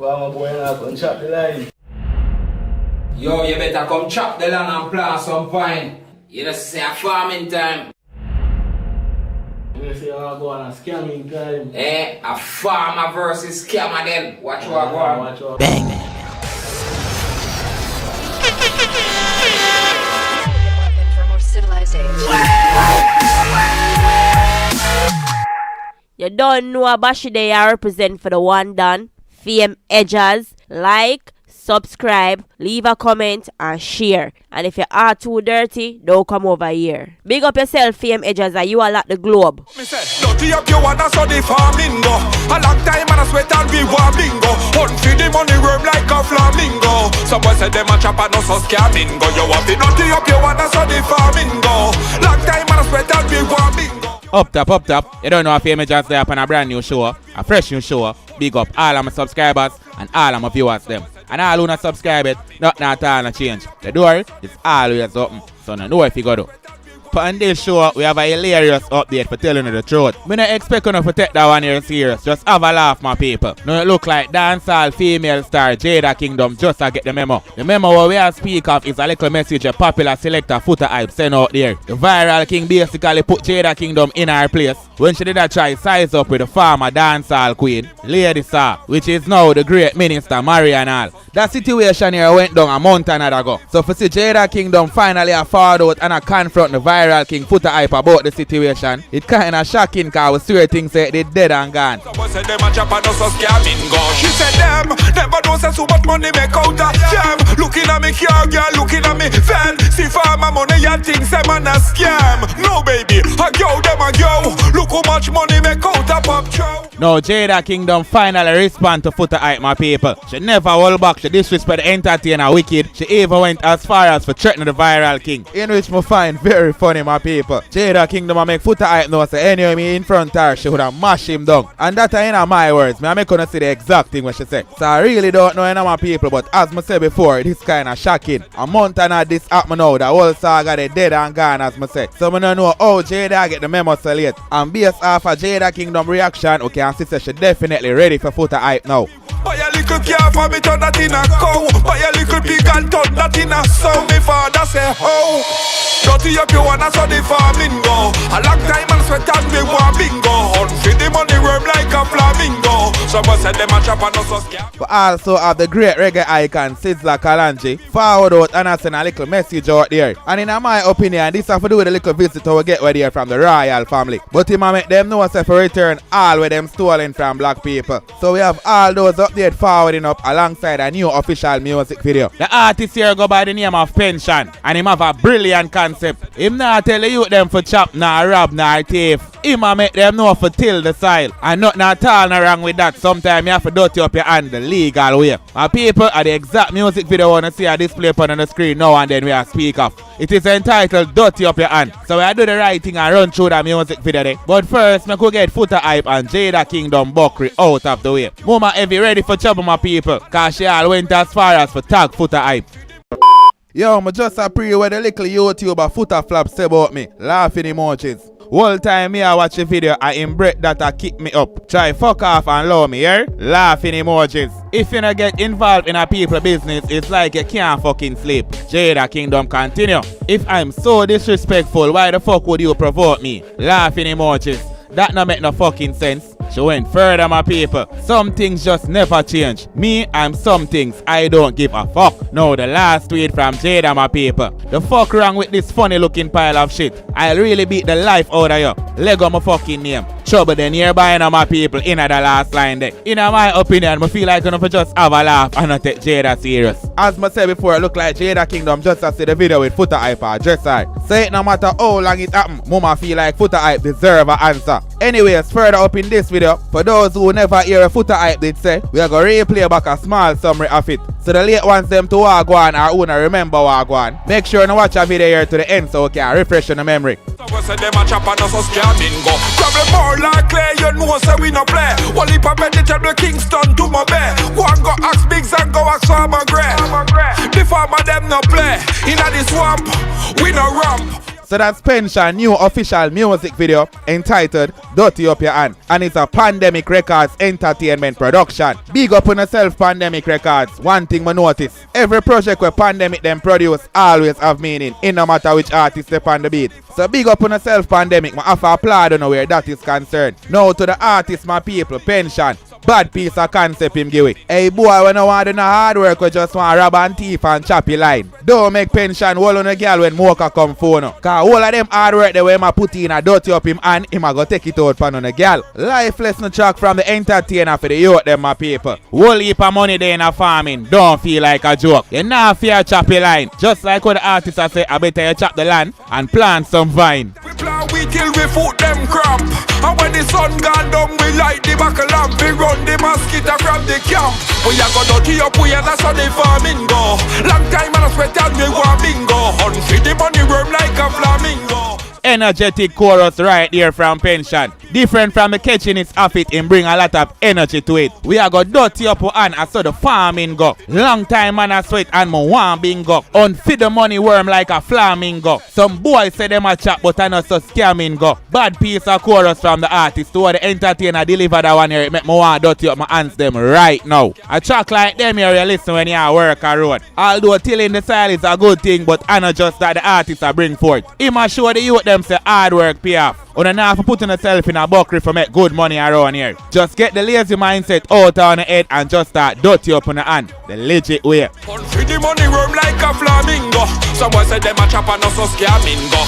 Well, my boy, I come chop the line. Yo, you better come chop the land and plant some pine. You just say a farming time. You say I go on a scamming time. Eh, a farmer versus scammer then. Watch what I go on. Watch out. Bang, bang. For more civilization. You don't know about Shide I represent for the one done. Fame Edjahz. Like, subscribe, leave a comment and share. And if you are too dirty, don't come over here. Big up yourself, Fame Edjahz, and you all at the globe. Me say, dirty up your water so the farming go. A long time and I sweat and be one bingo. Hunt for the money worm like a flamingo. Someone said them a chop and no so scamming go. You want to dirty up your water so the farming go. Long time and I sweat and be one bingo. Up top. You don't know if Fame Edjahz there up on a brand new show, a fresh new show. Big up all of my subscribers and all of my viewers them. And all who not subscribe it, nothing at all not change. The door is always open, so no know if you go do. But on this show, we have a hilarious update for telling you the truth. Me not expect you to take that one here serious. Just have a laugh, my people. No, it look like dancehall female star Jada Kingdom just to get the memo. The memo what we are speak of is a little message a popular selector Foota hype sent out there. The viral king basically put Jada Kingdom in her place when she did a try size up with the former dancehall queen, Lady Saw, which is now the great minister Mar.28. That situation here went down a month and ago. So for see Jada Kingdom finally a forward out and a confront the viral king Foota hype about the situation, it kinda shocking cause we swear things say they dead and gone. Someone said them a chop and no so scamming go. She said them never know say so much money make out a jam. Looking at me car girl, looking at me fan. See farmer money and things them and a scam. No baby, a girl them a girl. Look how much money make out a pop chow. Now Jada Kingdom finally respond to Foota hype, my people. She never hold back, she disrespect the entertainer wicked. She even went as far as for threatening the viral king, in which me find very funny, my people. Jada Kingdom I make Foota hype know say anyway me in front of her, she would have mash him down. And that ain't my words, me I make her see the exact thing what she say. So I really don't know any of my people, but as I said before, this kind of shocking. A month and a this happen now, the whole saga they dead and gone as I said. So I don't know how Jada get the memo so late. And based off of Jada Kingdom reaction, okay, and she say she definitely ready for Foota hype now. Buy a little car for me, turn that in a cow. Buy a little pig and turn that in a sow. Me father say, oh, dirty up you wanna so the farming go. A long time and sweat and me want bingo. Hunt for the money worm like a flamingo. Someone said them a chop and no so scam. But also have the great reggae icon Sizzla Kalonji forward out and send a little message out there. And in my opinion, this have to do with a little visit we get where they are from the royal family. But him make them know say for return all with them stolen from black people. So we have all those update forwarding up alongside a new official music video. The artist here go by the name of Pension and him have a brilliant concept. Him not tell the youth them for chop, nor rob, nor thief. Him a make them know for till the soil. And nothing at all no wrong with that. Sometimes you have to dirty up your hand the legal way. My people are the exact music video wanna see a display up on the screen now and then we are speak of. It is entitled Dirty Up Your Hand. So we do the right thing and run through the music video there. But first, me could get Foota hype and Jada Kingdom Buckery out of the way. Mama heavy ready for trouble, my people, cause she all went as far as for tag Foota hype. Yo, me just a pre where the little YouTuber Foota flap say about me. Laughing emojis. Whole time me I watch the video, I embrace that I keep me up. Try fuck off and love me, yeah? Laughing emojis. If you not get involved in a people business, it's like you can't fucking sleep. Jada Kingdom continue. If I'm so disrespectful, why the fuck would you provoke me? Laughing emojis. That no make no fucking sense. She went further, my people. Some things just never change. Me, I'm some things I don't give a fuck. Now the last tweet from Jada, my people. The fuck wrong with this funny looking pile of shit? I'll really beat the life out of you. Lego my fucking name. Trouble the nearby now, my people, in the last line there. In my opinion, I feel like you just have a laugh and not take Jada serious. As I said before, it look like Jada Kingdom just to see the video with Foota hype or dress her. So it no matter how long it happen, mama feel like Foota hype deserve an answer. Anyways, further up in this video, for those who never hear a Foota hype did say, we are going to replay back a small summary of it. So the late ones them to Wagwan or who not remember Wagwan. Make sure you watch a video here to the end so we can refresh on the memory. Someone said them a chop and no so scamming go. Travel more like clay, you know say we no play. Wally Papa the table Kingston to my bed. One go ask Biggs and go ask Farmer Gray. The farmer them no play. Inna the swamp, we no ramp. So that's Pension's new official music video entitled Dutty Up Your Hand, and it's a Pandemic Records entertainment production. Big up on yourself, Pandemic Records. One thing I notice, every project where Pandemic them produce always have meaning, in no matter which artist step on the beat. So big up on yourself, Pandemic. I have to applaud on where that is concerned. Now to the artists, my people, Pension. Bad piece of concept him give it. Hey boy, when I want to do no hard work, we just want rob and thief and choppy line. Don't make Pension hold on a girl when Mocha come phone. Cause all of them hard work the way I put in a dirty up him and him a go take it out on a girl. Life lesson track from the entertainer for the youth them my people. Whole heap of money there in a farming. Don't feel like a joke. You not fear choppy line. Just like what the artists are say, I better you chop the land and plant some vine. We plant we till we foot them crop. And when the sun gone down, we light the back lamp. We run the mosquito from the camp. We a go dirty up, we and that's how the farming go. Long time and I sweat and we want bingo. Hunt for the money worm like a flamingo. Energetic chorus right there from Pension. Different from the catchiness of it, and bring a lot of energy to it. We are go dirty up and I saw the farming go. Long time and I sweat and my one bingo. Unfeed the money worm like a flamingo. Some boys say them a chat but I not so scamming go. Bad piece of chorus from the artist to the entertainer deliver that one here. It make me want dirty up my hands them right now. A track like them here you listen when you work a road. Although tilling the style is a good thing, but I not just that the artists are bring forth. He must show the youth them say hard work pay off. You don't have to put yourself in a buckery for make good money around here. Just get the lazy mindset out on the head and just start dirty up on the hand. The legit way. Hunt for the money worm like a flamingo. Someone say them a chop and not so scamingo.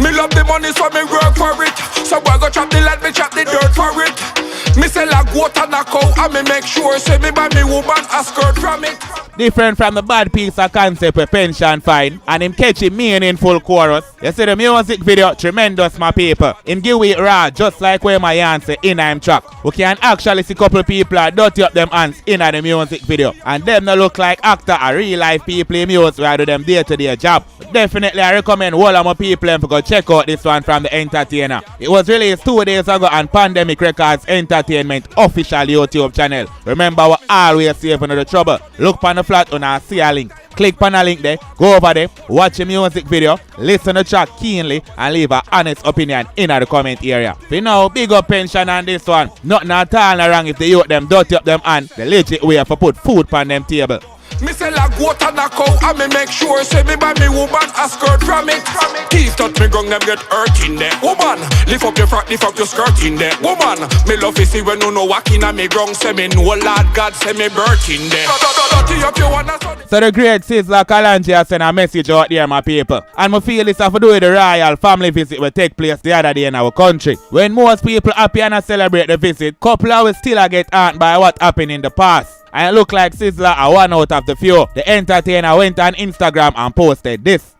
Me love the money so me work for it. Someone go chop the land, me chop the dirt for it. Me sell a goat and a cow and me make sure say me buy me woman a skirt from it. Different from the bad piece of concept where Pension find and him catchy meaningful chorus. You see the music video tremendous my people. Him give it raw just like where my yarn say in him track. We can actually see couple people are dirty up them hands in the music video. And them no look like actor or real life people in music where do them day to day job. Definitely I recommend all of my people to go check out this one from the entertainer. It was released 2 days ago on Pandemic Records Entertainment official YouTube channel. Remember we always save another trouble. Look on the flat on our see a link. Click on the link there, go over there, watch the music video, listen to the track keenly and leave an honest opinion in the comment area. For now, big up Pension on this one. Nothing at all wrong if they youth them dirty up them and the legit way for put food on them table. Me sell a goat and a cow and me make sure say me buy me woman a skirt from it. Teeth touch me gun them get hurt in there. Woman, lift up your frock, lift up your skirt in there. Woman, me love to see when you know walking on me ground. Say me know Lord God say me birth in there. So the great Sizzla Kalonji has sent a message out there my people. And I feel this have to do with the royal family visit will take place the other day in our country. When most people happy and celebrate the visit, couple hours still get hurt by what happened in the past. And it look like Sizzla are one out of the few. The entertainer went on Instagram and posted this.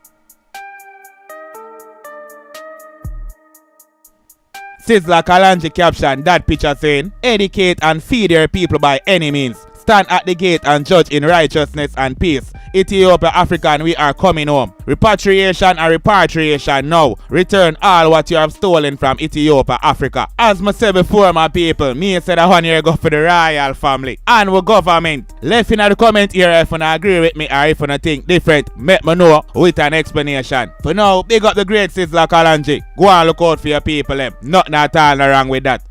Sizzla Kalonji captioned that picture saying, educate and feed your people by any means. Stand at the gate and judge in righteousness and peace. Ethiopia, Africa, and we are coming home. Repatriation and repatriation now. Return all what you have stolen from Ethiopia, Africa. As I said before, my people, me said that 1 year go for the royal family and the government. Left in the comment here if you agree with me or if you think different. Make me know with an explanation. For now, big up the great Sizzla Kalonji. Go and look out for your people. Nothing at all wrong with that.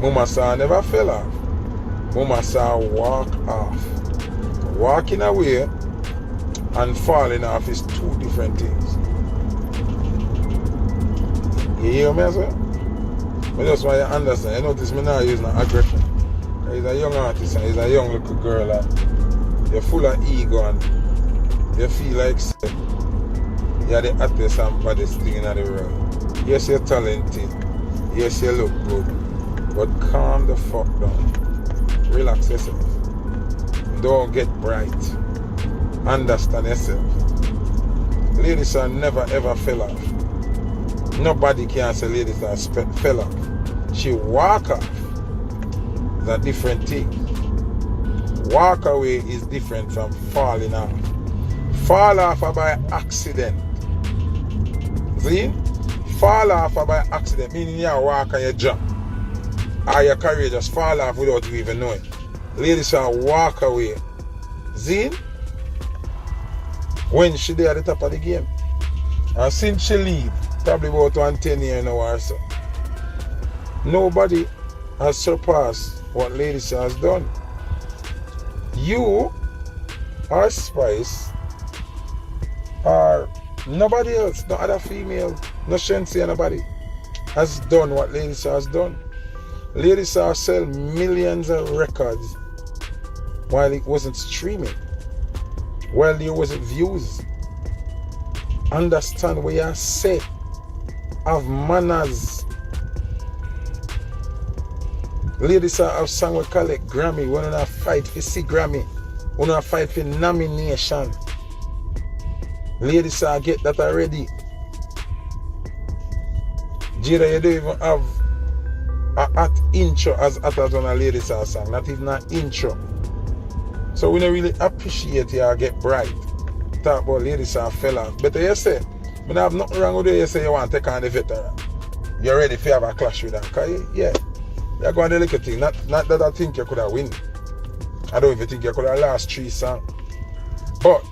Mama son never fell off. Mama son walk off. Walking away and falling off is two different things. You hear me, sir? I just want you to understand. You notice me now using aggression. He's a young artist and he's a young little girl and you're full of ego and you feel like you're the hottest and baddest thing in the world. Yes, you're talented. Yes, you look good. But calm the fuck down. Relax yourself. Don't get bright. Understand yourself. Ladies are never ever fell off. Nobody can say ladies are fell off. She walk off. It's a different thing. Walk away is different from falling off. Fall off by accident. See? Fall off by accident, meaning you walk and you jump. Or your career just fall off without you even knowing. Ladies shall walk away. See? When she there at the top of the game. And since she leave, probably about 110 years now or so, nobody has surpassed what Lady Saw has done. You or Spice or nobody else, no other female, no Shensi or nobody has done what Lady Saw has done. Lady Saw sell millions of records while it wasn't streaming, while there wasn't views. Understand what you say. Have manners. Lady Saw have song we call it Grammy. We don't fight for see Grammy. We don't fight for nomination. Lady Saw get that already. Jada, you don't even have a hot intro as hot as on a Lady Saw song. Not even an intro. So we don't really appreciate you get bright. Talk about Lady Saw fell off. But you say, I don't have nothing wrong with you. You say you want to take on the veteran. You're ready to have a clash with them. Because yeah, you're going to look at thing. Not that I think you could have win. I don't even think you could have lost 3 songs. But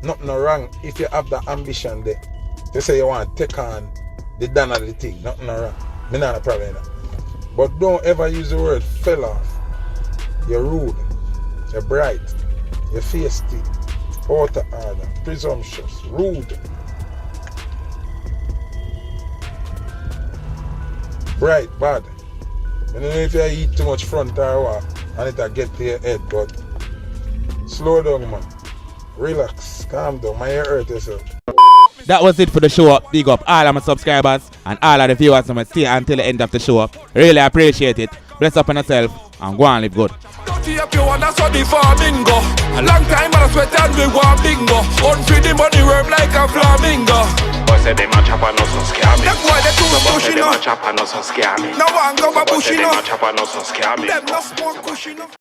nothing wrong if you have that ambition there. To say you want to take on the done of the thing. Nothing wrong. I don't have a problem with that. But don't ever use the word fell off. You're rude. You're bright. You're feisty. Out of order. Presumptuous. Rude. Bright. Bad. I don't know if you eat too much front or what, and it'll get to your head, but slow down, man. Relax. Calm down. My ear hurt yourself. That was it for the show up. Big up all of my subscribers and all of the viewers who stay until the end of the show up. Really appreciate it. Bless up on yourself and go and live good. Dutty up you wanna so the farming go. A long time I sweat and we want bingo. Unfeed the money worm like a flamingo. Boy say them a chop and no so scare me. That's why they too pushy no. Them a chop and no so scare me. No one go a bushy no. Them a chop and no so scare me. Them no smoke cushy no.